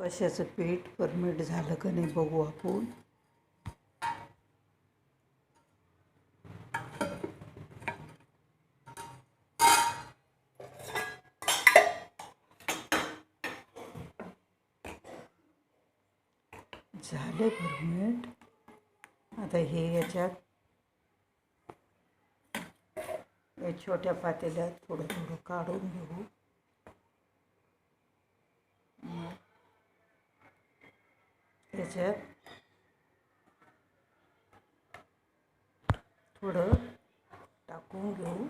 कशाचं पीठ परमिट झालं का नाही बघू आपण. झाले परमिट. आता हे याच्यात या छोट्या पातेल्यात थोडं थोडं काढून घेऊ. याच्यात थोडं टाकून घेऊ.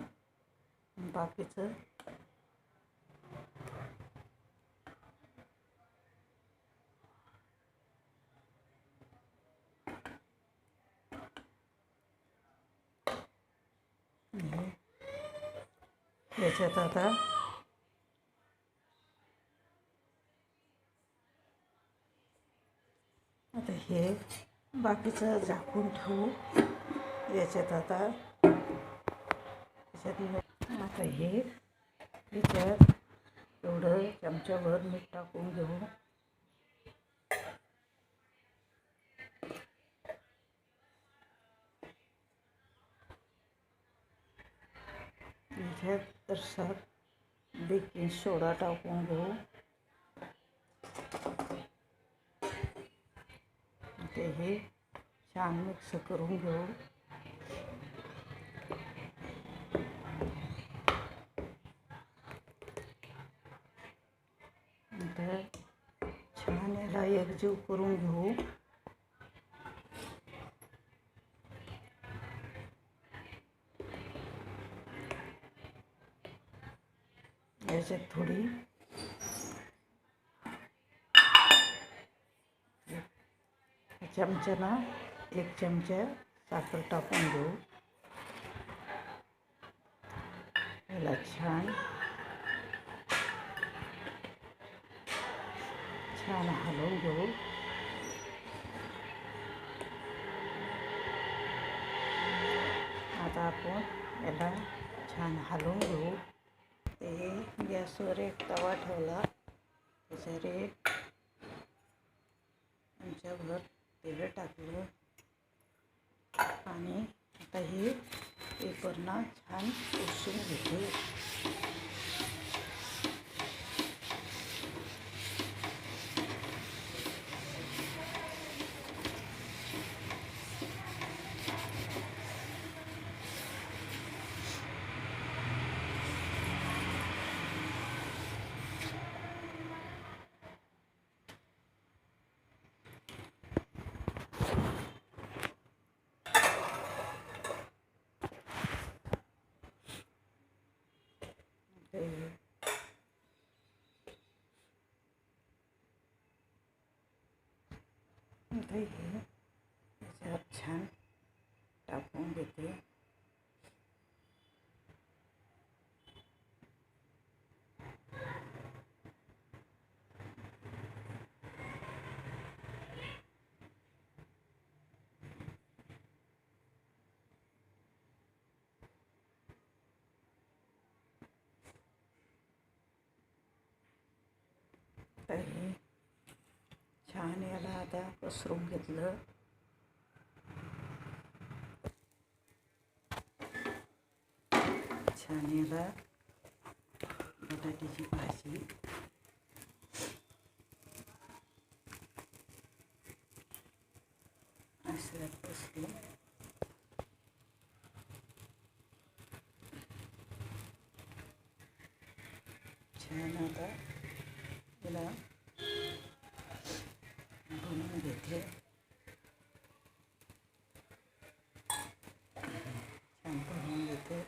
बाकीचं याच्यात आता हे बाकीचं झाकून ठेवू. याच्यात आता हे याच्यात एवढं चमच्याभर मीठ टाकून घेऊ. याच्यात तसा बेकिंग सोडा टाकून घेऊ. ते हे छान मिक्स करून घेऊ. नंतर छान याला एकजीव करून घेऊ. याच्यात थोडी चमच्याना 1 चमचा साखर टाकून घेऊ. याला छान हलवून घेऊ. आता आपण याला छान हलवून घेऊ. ते गॅसवर एक तवा ठेवला. त्याच्यावर 1 चमच्याभर तेल टाकलं आणि आता हे पेपरना छान पुसून घेते. आता हे याच्यात छान टाकून घेते. हे छान याला आता पसरून घेतलं. छान याला बटाट्याची भाजी असं पसली. छान आता याला बनवून घेते. छान बनवून घेते.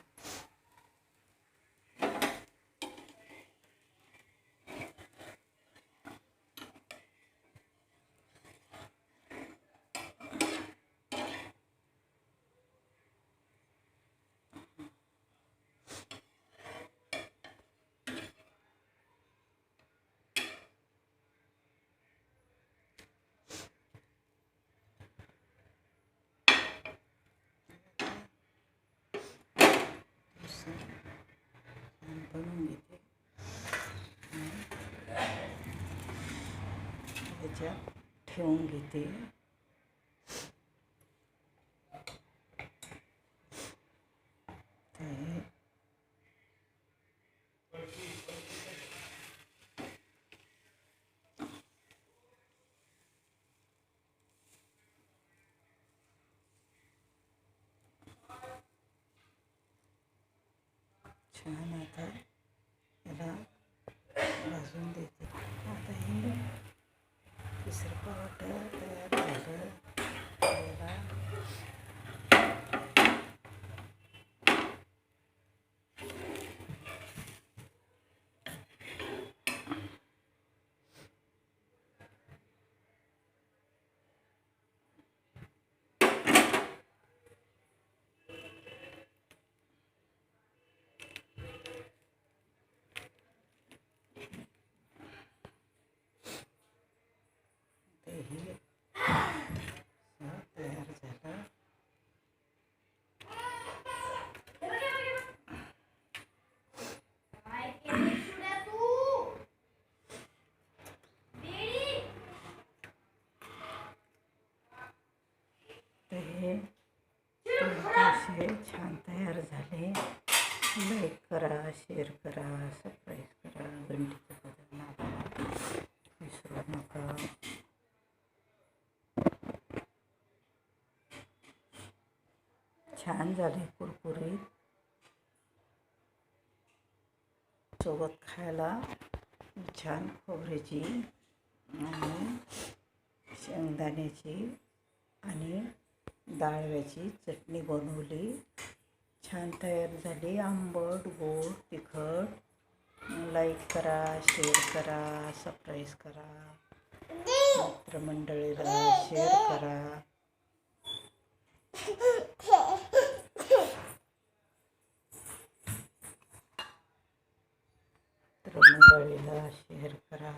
ह्याच्यात ठेवून घेते. ते छान आता याला भाजून देते. आता हे तिसरं पावट तयार झालं. याला तेही तयार झालं. तर हे अतिशय छान तयार झाले. लाईक करा, शेअर करा, सबस्क्राईब करा, घंटीचं बटन दाबायला विसरू नका. छान झाले कुरकुरीत. सोबत खायला छान खोबऱ्याची आणि शेंगदाण्याची आणि डाळव्याची चटणी बनवली. छान तयार झाली. आंबट, गोड, तिखट. लाईक करा, शेअर करा, सबस्क्राईब करा, मित्रमंडळीला शेअर करा. मित्रमंडळीला शेअर करा.